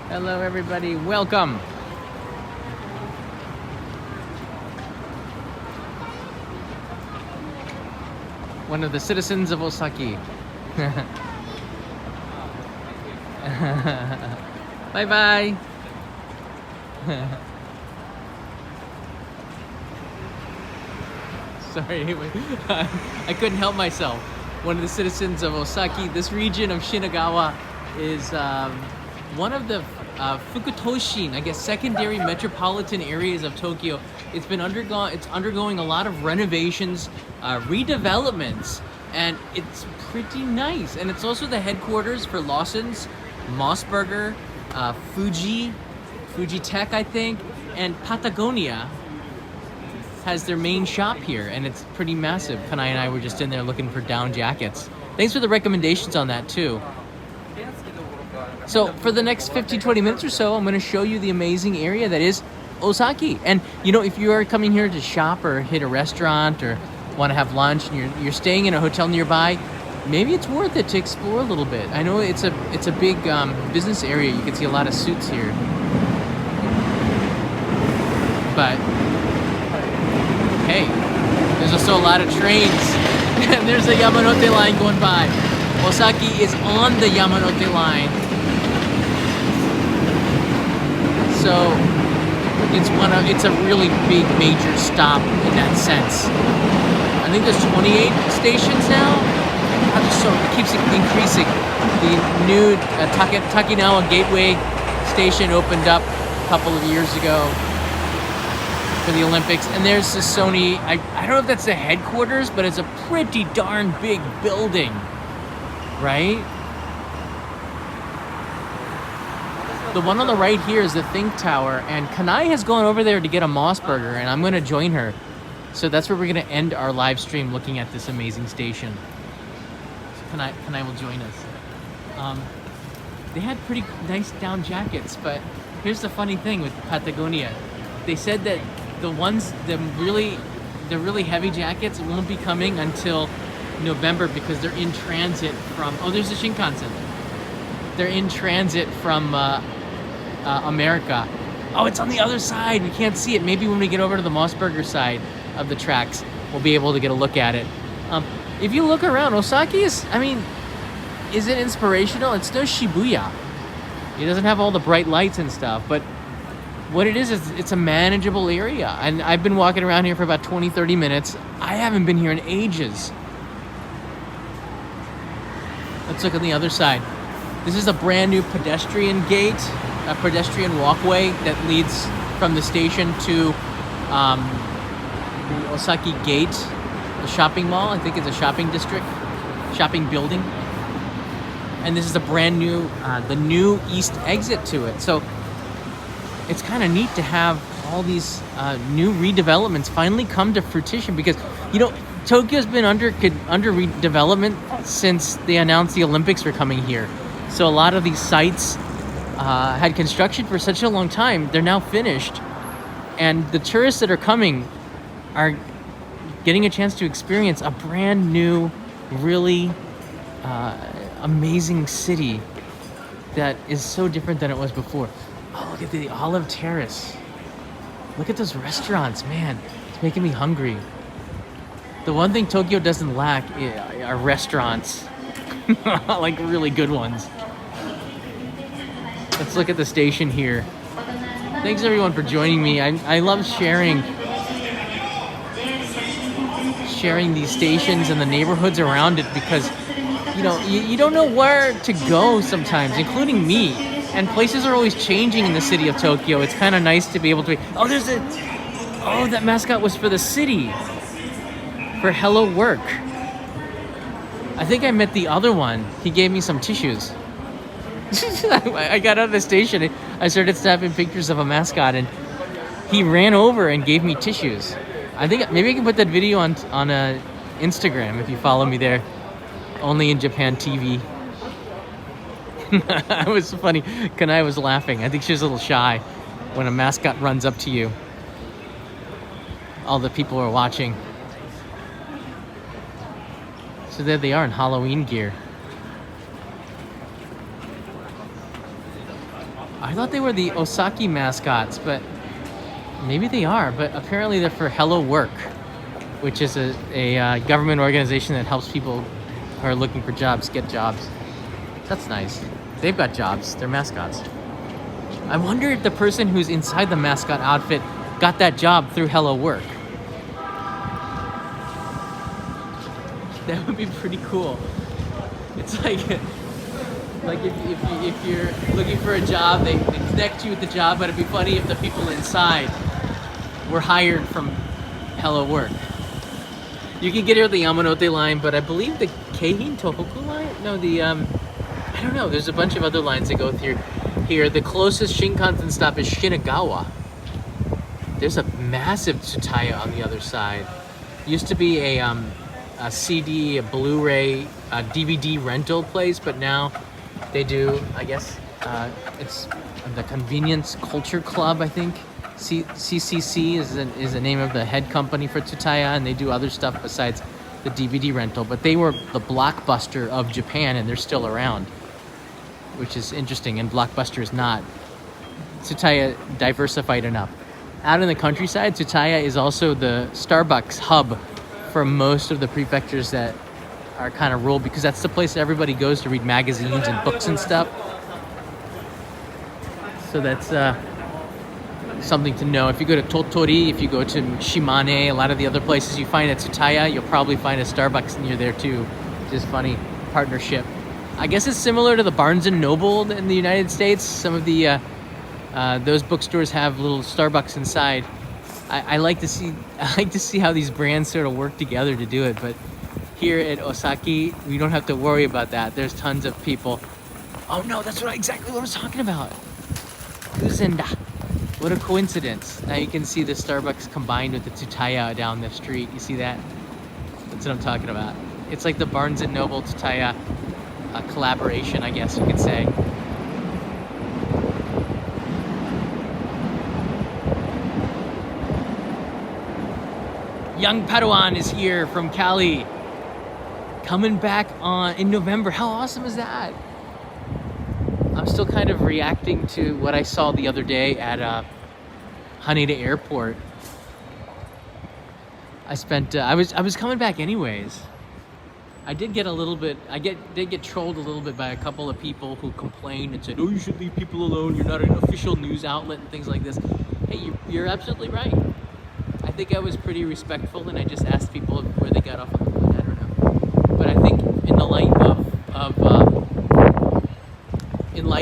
Hello everybody, welcome. One of the citizens of Osaki. Bye bye. Sorry, I couldn't help myself. One of the citizens of Osaki, this region of Shinagawa, is one of the Fukutoshin, I guess, secondary metropolitan areas of Tokyo. It's undergoing a lot of renovations, redevelopments, and it's pretty nice. And it's also the headquarters for Lawson's, Mossberger, Fuji Tech, I think, and Patagonia has their main shop here, and it's pretty massive. Kanai and I were just in there looking for down jackets. Thanks for the recommendations on that too. So for the next 15-20 minutes or so, I'm going to show you the amazing area that is Osaki. And you know, if you are coming here to shop or hit a restaurant or want to have lunch and you're staying in a hotel nearby, maybe it's worth it to explore a little bit. I know it's a big business area. You can see a lot of suits here. But hey, there's also a lot of trains. And there's the Yamanote line going by. Osaki is on the Yamanote line. So it's a really big major stop in that sense. I think there's 28 stations now. So it keeps increasing. The new Takinawa Gateway station opened up a couple of years ago for the Olympics, and there's the Sony. I don't know if that's the headquarters, but it's a pretty darn big building, right? The one on the right here is the Think Tower, and Kanai has gone over there to get a Mossberger, and I'm going to join her. So that's where we're going to end our live stream, looking at this amazing station. So Kanai will join us. They had pretty nice down jackets, but here's the funny thing with Patagonia. They said that the really heavy jackets won't be coming until November because they're in transit from, there's the Shinkansen. They're in transit from America. Oh, it's on the other side. We can't see it. Maybe when we get over to the Mossberger side of the tracks, we'll be able to get a look at it. If you look around, Osaki is it inspirational? It's no Shibuya. It doesn't have all the bright lights and stuff, but what it is it's a manageable area. And I've been walking around here for about 20-30 minutes. I haven't been here in ages. Let's look on the other side. This is a brand new pedestrian gate, a pedestrian walkway that leads from the station to the Osaki Gate, the shopping mall. I think it's a shopping district, shopping building. And this is a brand new, the new east exit to it. So it's kind of neat to have all these new redevelopments finally come to fruition, because, you know, Tokyo's been under redevelopment since they announced the Olympics were coming here. So a lot of these sites had construction for such a long time. They're now finished. And the tourists that are coming are getting a chance to experience a brand new, really amazing city that is so different than it was before. Oh, look at the Olive Terrace. Look at those restaurants, man. It's making me hungry. The one thing Tokyo doesn't lack are restaurants. Like really good ones. Let's look at the station here. Thanks everyone for joining me. I love sharing these stations and the neighborhoods around it, because you know you don't know where to go sometimes, including me. And places are always changing in the city of Tokyo. It's kind of nice to be able to that mascot was for the city. For Hello Work. I think I met the other one. He gave me some tissues. I got out of the station. I started snapping pictures of a mascot, and he ran over and gave me tissues. I think maybe I can put that video on Instagram if you follow me there. Only in Japan TV. It was funny. Kanai was laughing. I think she was a little shy when a mascot runs up to you. All the people are watching. So there they are in Halloween gear. I thought they were the OSAKI mascots, but maybe they are. But apparently they're for Hello Work, which is a government organization that helps people who are looking for jobs get jobs. That's nice. They've got jobs. They're mascots. I wonder if the person who's inside the mascot outfit got that job through Hello Work. That would be pretty cool. It's like if you're looking for a job, they connect you with the job, but it'd be funny if the people inside were hired from Hello Work. You can get here the Yamanote line, but I believe the Keihin Tohoku line? No, I don't know. There's a bunch of other lines that go through here. The closest Shinkansen stop is Shinagawa. There's a massive Tsutaya on the other side. Used to be a CD, a Blu-ray, a DVD rental place, but now they do, I guess, it's the Convenience Culture Club, I think. CCC is the name of the head company for Tsutaya, and they do other stuff besides the DVD rental. But they were the Blockbuster of Japan, and they're still around, which is interesting. And Blockbuster is not. Tsutaya diversified enough. Out in the countryside, Tsutaya is also the Starbucks hub for most of the prefectures that are kind of rural, because that's the place that everybody goes to read magazines and books and stuff. So that's something to know. If you go to Totori, if you go to Shimane, a lot of the other places you find at Tsutaya, you'll probably find a Starbucks near there too. Just funny partnership. I guess it's similar to the Barnes and Noble in the United States. Some of the those bookstores have little Starbucks inside. I like to see how these brands sort of work together to do it. But here at OSAKI, we don't have to worry about that. There's tons of people. Oh no, that's exactly what I was talking about. Uzenda. What a coincidence. Now you can see the Starbucks combined with the Tsutaya down the street. You see that? That's what I'm talking about. It's like the Barnes & Noble Tsutaya collaboration, I guess you could say. Young Padawan is here from Cali. Coming back in November. How awesome is that? I'm still kind of reacting to what I saw the other day at Haneda Airport. I was coming back anyways. I did get a little bit. Did get trolled a little bit by a couple of people who complained and said, "Oh, you should leave people alone. You're not an official news outlet," and things like this. Hey, you're absolutely right. I think I was pretty respectful, and I just asked people where they got off on the plane. I don't know, but I think in the light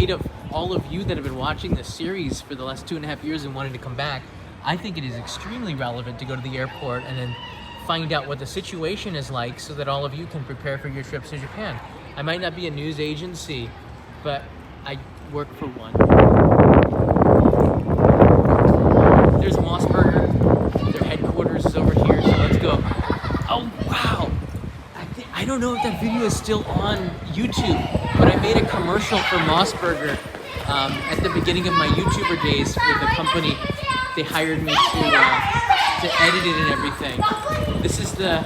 of all of you that have been watching this series for the last 2.5 years and wanting to come back, I think it is extremely relevant to go to the airport and then find out what the situation is like so that all of you can prepare for your trips to Japan. I might not be a news agency, but I work for one. There's Mossberger. Their headquarters is over here, so let's go. Oh, wow. I don't know if that video is still on YouTube, but I made a commercial for Mossberger at the beginning of my YouTuber days with the company. They hired me to edit it and everything. This is the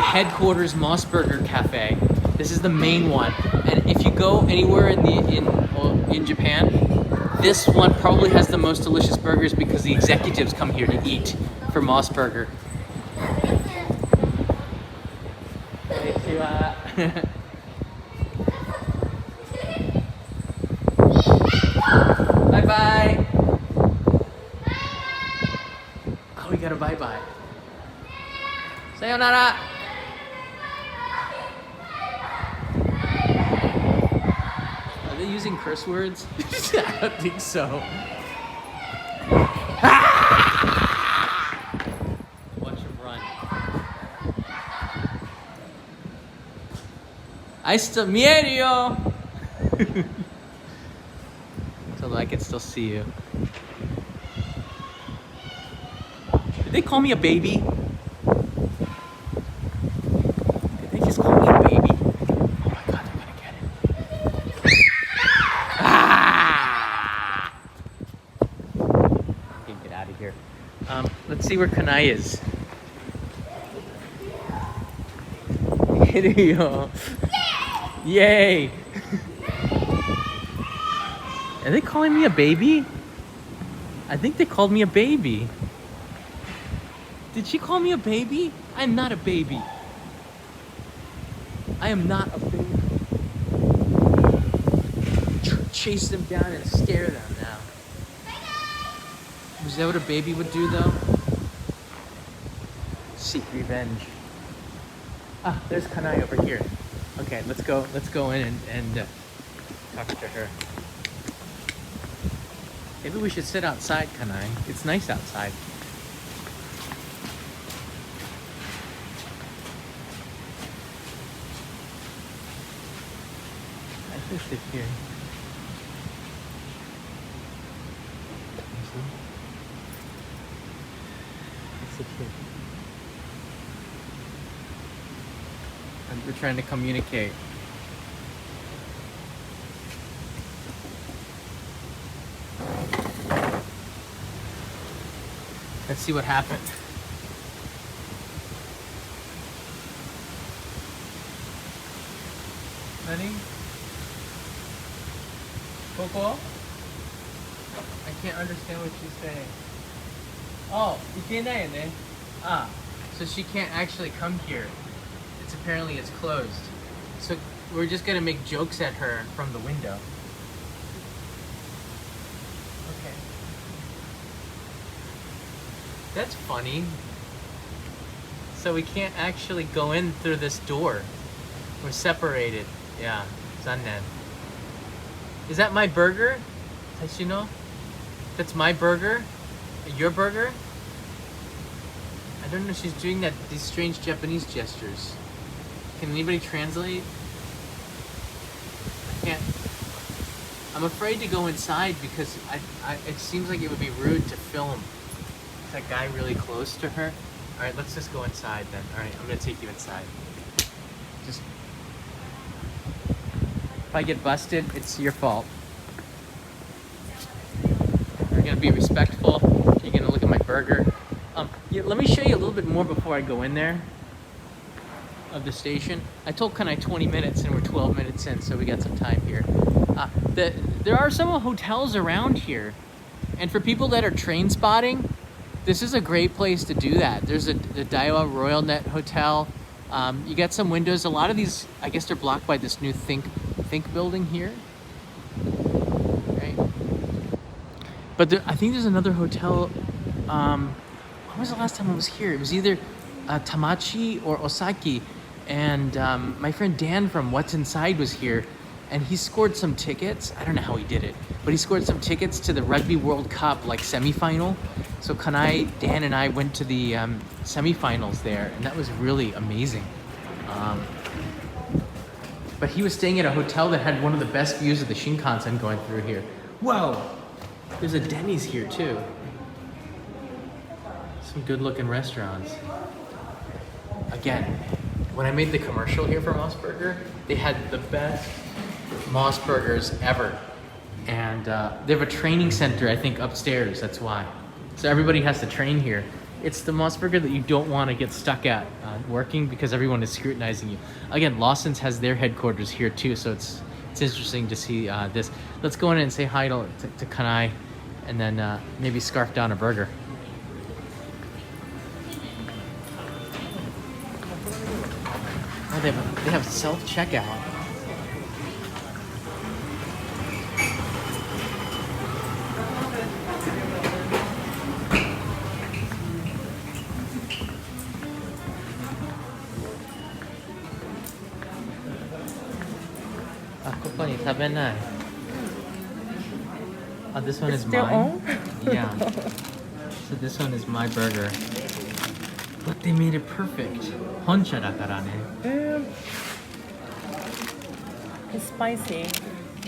headquarters Mossberger Cafe. This is the main one, and if you go anywhere in Japan, this one probably has the most delicious burgers because the executives come here to eat for Mossberger. Bye bye. Oh, we got a bye bye. Sayonara. Are they using curse words? I don't think so. Watch him run. I still mieru yo. So I can still see you. Did they call me a baby? Did they just call me a baby? Oh my god, they're gonna get it. Ah! Okay, get out of here. Let's see where Kanai is. Yo. Yay! Are they calling me a baby? I think they called me a baby. Did she call me a baby? I'm not a baby. I am not a baby. Chase them down and scare them now. Was that what a baby would do though? Seek revenge. Ah, there's Kanai over here. Okay, let's go in and talk to her. Maybe we should sit outside, Kanai. It's nice outside. I should sit here. Let's sit here. And we're trying to communicate. Let's see what happened. Honey? Coco? I can't understand what she's saying. Oh, ikenai-ne. Ah, so she can't actually come here. It's apparently it's closed. So we're just gonna make jokes at her from the window. Okay. That's funny. So we can't actually go in through this door. We're separated. Yeah, zannen. Is that my burger? Tashino? That's my burger? Your burger? I don't know, she's doing these strange Japanese gestures. Can anybody translate? I can't. I'm afraid to go inside because it seems like it would be rude to film that guy really close to her. All right, let's just go inside then. All right, I'm gonna take you inside. Just, if I get busted, it's your fault. You're gonna be respectful. You're gonna look at my burger. Yeah, let me show you a little bit more before I go in there of the station. I told Kanai 20 minutes and we're 12 minutes in, so we got some time here. There are some hotels around here, and for people that are train spotting, this is a great place to do that. There's the Daiwa Royal Net Hotel. You got some windows. A lot of these, I guess they're blocked by this new Think building here. Right? But I think there's another hotel. When was the last time I was here? It was either Tamachi or Osaki. And my friend Dan from What's Inside was here, and he scored some tickets. I don't know how he did it, but he scored some tickets to the Rugby World Cup like semifinal. So Kanai, Dan, and I went to the semifinals there, and that was really amazing. But he was staying at a hotel that had one of the best views of the Shinkansen going through here. Whoa! There's a Denny's here too. Some good-looking restaurants. Again, when I made the commercial here for Moss Burger, they had the best Moss Burgers ever. And they have a training center, I think, upstairs, that's why. So everybody has to train here. It's the Moss Burger that you don't want to get stuck at working because everyone is scrutinizing you. Again, Lawson's has their headquarters here too, so it's interesting to see this. Let's go in and say hi to Kanai, and then maybe scarf down a burger. Oh, they have self-checkout. Oh, this one is mine. Yeah. So this one is my burger. Look, they made it perfect. Honcha da kara ne. It's spicy.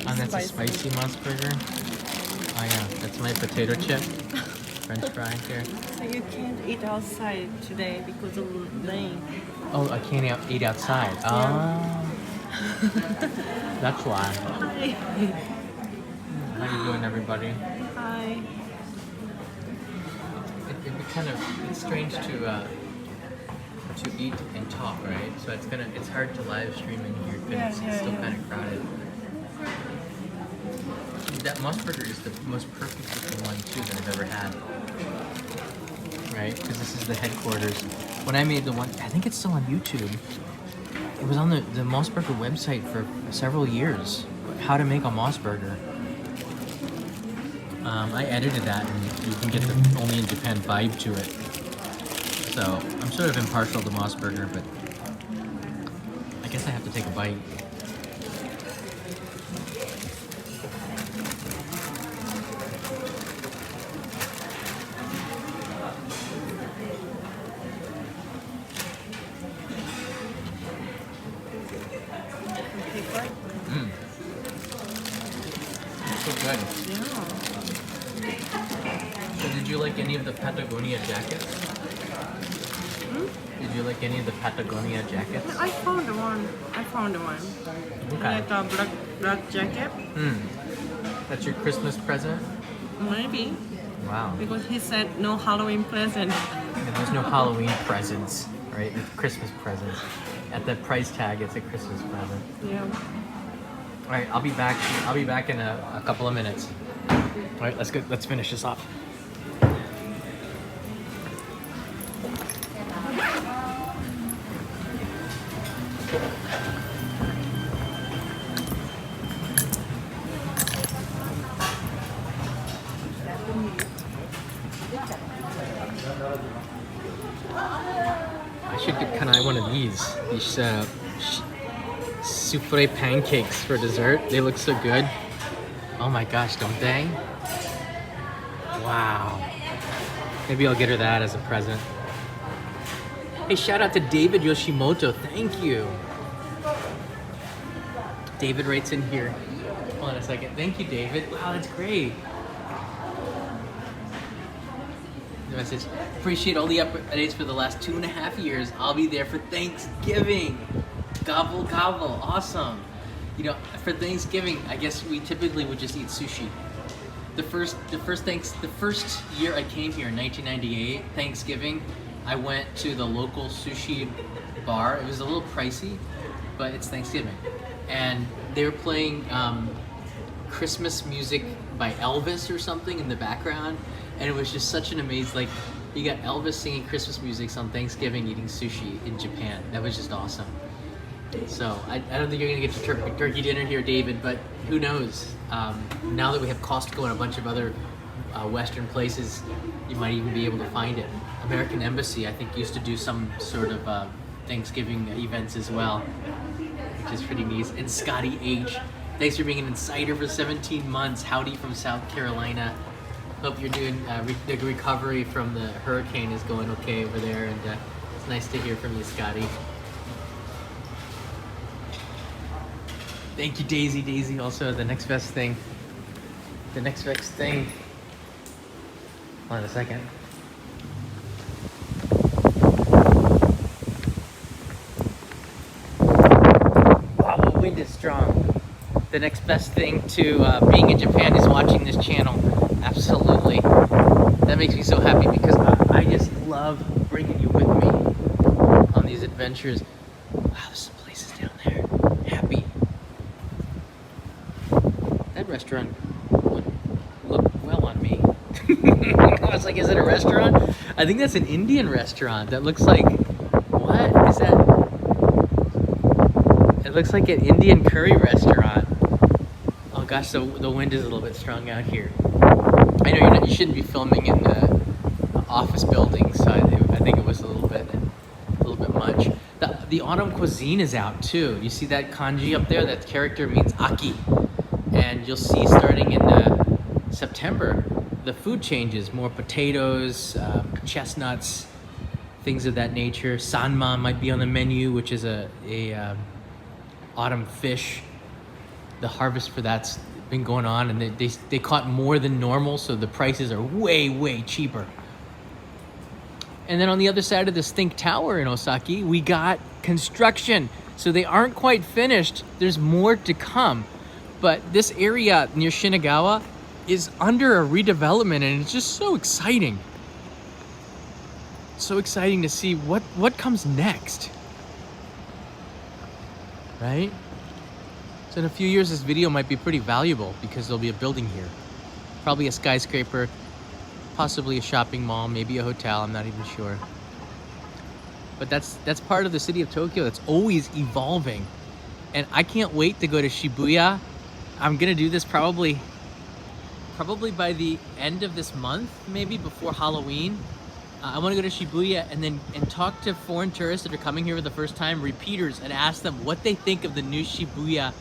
Oh, that's a spicy Moss Burger. Oh yeah, that's my potato chip. French fry here. So you can't eat outside today because of the rain. Oh, I can't eat outside. Yeah. Oh. That's why. Hi. How you doing, everybody? Hi. It'd be kind of, it's strange to eat and talk, right? So it's hard to live stream in here because it's still kind of crowded. that Moss Burger is the most perfect looking one too that I've ever had. Right? Because this is the headquarters. When I made the one, I think it's still on YouTube. It was on the Moss Burger website for several years. How to make a Moss Burger. I edited that, and you can get the only in Japan vibe to it. So I'm sort of impartial to Moss Burger, but I guess I have to take a bite. So good. Yeah. So did you like any of the Patagonia jackets? Did you like any of the Patagonia jackets? I found one. Okay. Like a black jacket. That's your Christmas present? Maybe. Wow. Because he said no Halloween present. And there's no Halloween presents, right? It's Christmas presents. At the price tag, it's a Christmas present. Yeah. All right, I'll be back. I'll be back in a couple of minutes. All right, let's go. Let's finish this off. I should get kind of one of these souffle pancakes for dessert. They look so good. Oh my gosh, don't they? Wow. Maybe I'll get her that as a present. Hey, shout out to David Yoshimoto. Thank you. David writes in here. Hold on a second. Thank you, David. Wow, that's great. The message. Appreciate all the updates for the last 2.5 years. I'll be there for Thanksgiving. Gobble gobble. Awesome. You know, for Thanksgiving, I guess we typically would just eat sushi. The first year I came here in 1998, Thanksgiving, I went to the local sushi bar. It was a little pricey, but it's Thanksgiving. And they were playing Christmas music by Elvis or something in the background. And it was just such an amazing, like, you got Elvis singing Christmas music on Thanksgiving eating sushi in Japan. That was just awesome. So I don't think you're gonna get your turkey dinner here, David, but who knows? Now that we have Costco and a bunch of other Western places, you might even be able to find it. American Embassy, I think, used to do some sort of Thanksgiving events as well, which is pretty neat. And Scotty H, thanks for being an insider for 17 months. Howdy from South Carolina. Hope you're doing the recovery from the hurricane is going okay over there, and it's nice to hear from you, Scotty. Thank you, Daisy. Daisy, also the next best thing. The next best thing. Hold on a second. Wow, the wind is strong. The next best thing to being in Japan is watching this channel. Absolutely. That makes me so happy because I just love bringing you with me on these adventures. Wow, there's some places down there. Happy. That restaurant would look well on me. I was like, is it a restaurant? I think that's an Indian restaurant. That looks like, what is that? It looks like an Indian curry restaurant. Oh gosh, the wind is a little bit strong out here. I know you shouldn't be filming in the office building, so I think it was a little bit much. The autumn cuisine is out too. You see that kanji up there? That character means aki. And you'll see starting in September, the food changes. More potatoes, chestnuts, things of that nature. Sanma might be on the menu, which is a autumn fish. The harvest for that's been going on, and they caught more than normal, so the prices are way cheaper. And then on the other side of this Think Tower in Osaki, we got construction. So they aren't quite finished. There's more to come. But this area near Shinagawa is under a redevelopment, and it's just so exciting. So exciting to see what comes next. Right? So in a few years, this video might be pretty valuable because there'll be a building here. Probably a skyscraper, possibly a shopping mall, maybe a hotel, I'm not even sure. But that's part of the city of Tokyo that's always evolving. And I can't wait to go to Shibuya. I'm gonna do this probably by the end of this month, maybe before Halloween. I want to go to Shibuya and talk to foreign tourists that are coming here for the first time, repeaters, and ask them what they think of the new Shibuya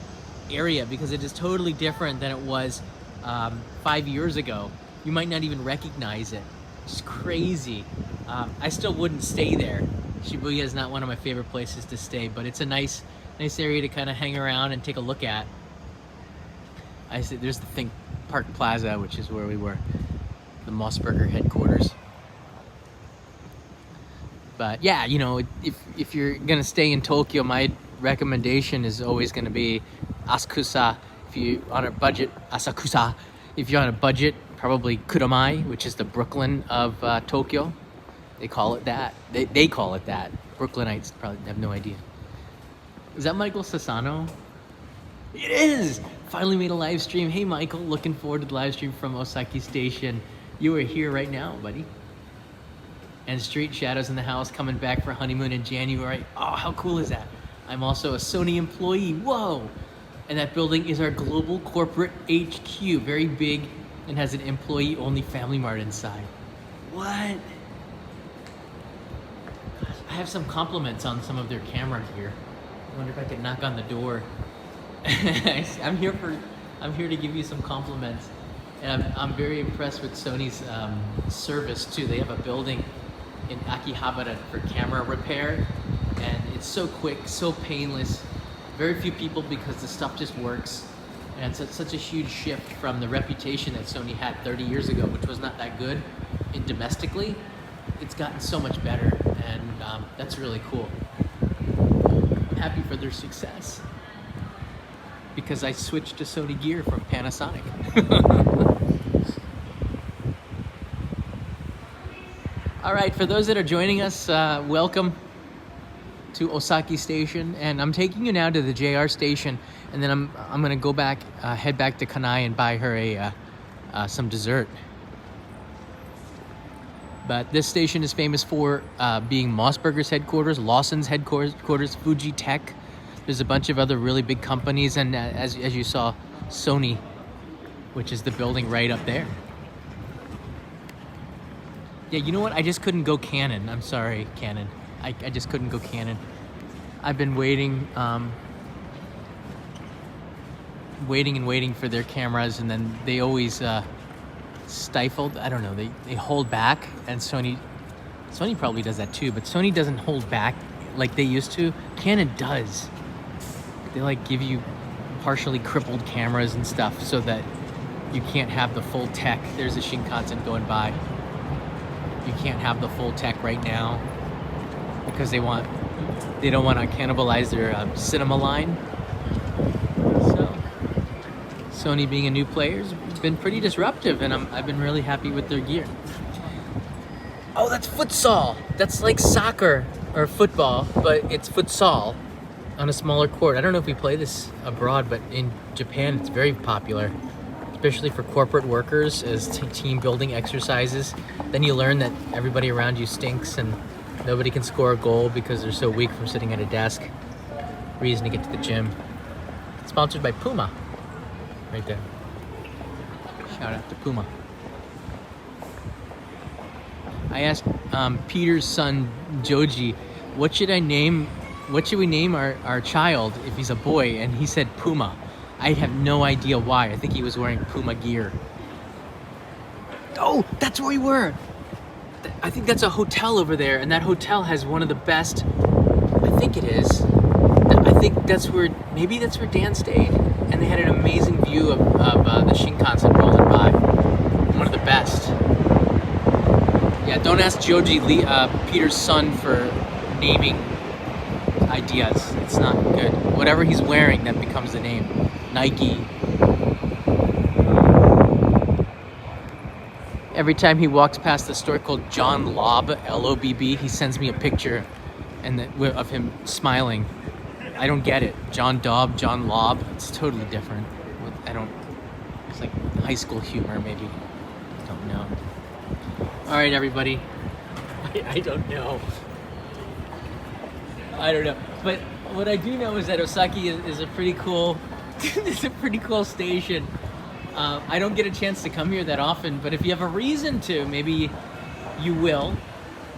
area, because it is totally different than it was 5 years ago. You might not even recognize it. It's crazy. I still wouldn't stay there. Shibuya is not one of my favorite places to stay, but it's a nice area to kind of hang around and take a look at. I see there's the Think Park Plaza, which is where we were, the Mossberger headquarters. But yeah, you know, if you're gonna stay in Tokyo, my recommendation is always gonna be Asakusa. If you're on a budget, Asakusa. If you're on a budget, probably Kuromai, which is the Brooklyn of Tokyo. They call it that. They call it that. Brooklynites probably have no idea. Is that Michael Sassano? It is! Finally made a live stream. Hey Michael, looking forward to the live stream from OSAKI Station. You are here right now, buddy. And Street Shadows in the house, coming back for honeymoon in January. Oh, how cool is that? I'm also a Sony employee. Whoa! And that building is our global corporate HQ. Very big and has an employee-only Family Mart inside. What? I have some compliments on some of their camera gear. I wonder if I could knock on the door. I'm here to give you some compliments. And I'm very impressed with Sony's service too. They have a building in Akihabara for camera repair, and it's so quick, so painless. Very few people because the stuff just works. And it's such a huge shift from the reputation that Sony had 30 years ago, which was not that good in domestically. It's gotten so much better, and that's really cool. I'm happy for their success because I switched to Sony gear from Panasonic. All right, for those that are joining us, welcome to OSAKI Station, and I'm taking you now to the JR station, and then I'm gonna go back, head back to Kanai and buy her some dessert. But this station is famous for being Mossberger's headquarters, Lawson's headquarters, Fuji Tech. There's a bunch of other really big companies, and as you saw, Sony, which is the building right up there. Yeah, you know what? I just couldn't go Canon. I'm sorry, Canon. I just couldn't go Canon. I've been waiting and waiting for their cameras, and then they always stifled. I don't know. They hold back, and Sony probably does that too. But Sony doesn't hold back like they used to. Canon does. They like give you partially crippled cameras and stuff so that you can't have the full tech. There's a Shinkansen going by. You can't have the full tech right now because they don't want to cannibalize their cinema line. So Sony, being a new player, has been pretty disruptive, and I've been really happy with their gear. Oh, that's futsal. That's like soccer or football, but it's futsal on a smaller court. I don't know if we play this abroad, but in Japan it's very popular, especially for corporate workers as team building exercises. Then you learn that everybody around you stinks and nobody can score a goal because they're so weak from sitting at a desk. Reason to get to the gym. Sponsored by Puma. Right there. Shout out to Puma. I asked Peter's son Joji, what should we name our child if he's a boy? And he said Puma. I have no idea why. I think he was wearing Puma gear. Oh, that's where we were. I think that's a hotel over there, and that hotel has one of the best. I think it is. I think maybe that's where Dan stayed, and they had an amazing view of the Shinkansen rolling by. One of the best. Yeah, don't ask Joji, Peter's son, for naming ideas. It's not good. Whatever he's wearing, that becomes the name. Nike. Every time he walks past the store called John Lobb, Lobb, he sends me a picture of him smiling. I don't get it. John Dobb, John Lobb. It's totally different. I don't. It's like high school humor, maybe. I don't know. All right, everybody. I don't know. I don't know. But what I do know is that OSAKI is a pretty cool. It's a pretty cool station. I don't get a chance to come here that often, but if you have a reason to, maybe you will.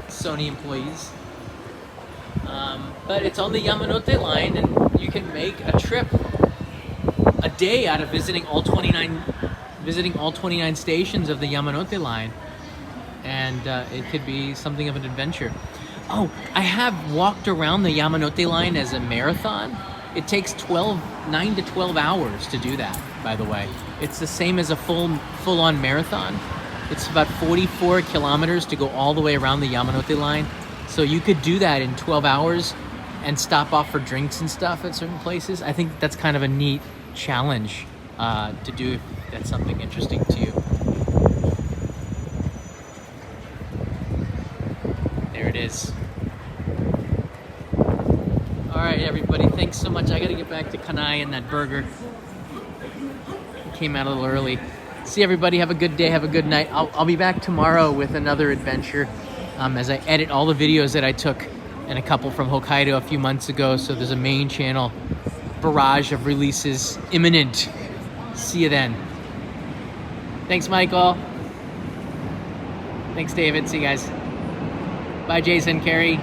Sony employees. But it's on the Yamanote line, and you can make a trip, a day out of visiting all 29 stations of the Yamanote line, and it could be something of an adventure. Oh, I have walked around the Yamanote line as a marathon. It takes 9 to 12 hours to do that, by the way. It's the same as a full-on marathon. It's about 44 kilometers to go all the way around the Yamanote line. So you could do that in 12 hours and stop off for drinks and stuff at certain places. I think that's kind of a neat challenge to do if that's something interesting to you. There it is. All right, everybody, thanks so much. I gotta get back to Kanai and that burger. It came out a little early. See everybody, have a good day, have a good night. I'll be back tomorrow with another adventure as I edit all the videos that I took and a couple from Hokkaido a few months ago. So there's a main channel barrage of releases imminent. See you then. Thanks, Michael. Thanks, David. See you guys. Bye, Jason, Carrie.